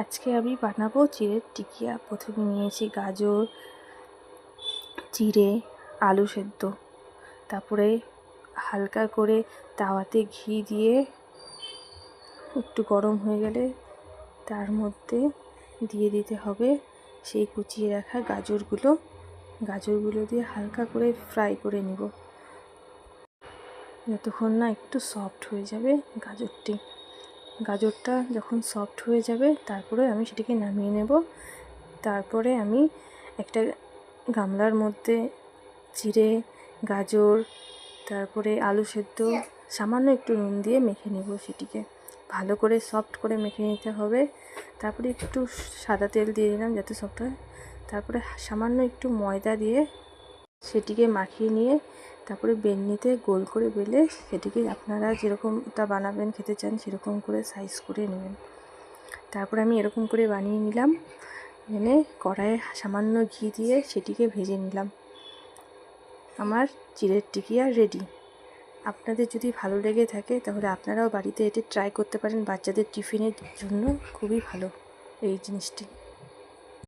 আজকে আমি বানাবো চিড়ের টিকিয়া। প্রথমে নিয়েছি গাজর, চিড়ে, আলু সেদ্ধ। তারপরে হালকা করে তাওয়াতে ঘি দিয়ে একটু গরম হয়ে গেলে তার মধ্যে দিয়ে দিতে হবে সেই কুচিয়ে রাখা গাজরগুলো দিয়ে হালকা করে ফ্রাই করে নিব, যতক্ষণ না একটু সফট হয়ে যাবে গাজরটা যখন সফট হয়ে যাবে তারপরে আমি সেটাকে নামিয়ে নেব। তারপরে আমি একটা গামলার মধ্যে চিড়ে, গাজর, তারপরে আলু সেদ্ধ সামান্য একটু নুন দিয়ে মেখে নেব। সেটিকে ভালো করে সফট করে মেখে নিতে হবে। তারপরে একটু সাদা তেল দিয়ে দিলাম যাতে সফট হয়। তারপরে সামান্য একটু ময়দা দিয়ে সেটিকে মাখিয়ে নিয়ে তারপরে বেলনিতে গোল করে বেলে সেটিকে আপনারা যেরকমটা বানাবেন খেতে চান সেরকম করে সাইজ করে নেবেন। তারপরে আমি এরকম করে বানিয়ে নিলাম, এনে কড়াইয়ে সামান্য ঘি দিয়ে সেটিকে ভেজে নিলাম। আমার চিড়ের টিকিয়া রেডি। আপনাদের যদি ভালো লেগে থাকে তাহলে আপনারাও বাড়িতে এটি ট্রাই করতে পারেন। বাচ্চাদের টিফিনের জন্য খুবই ভালো এই জিনিসটি।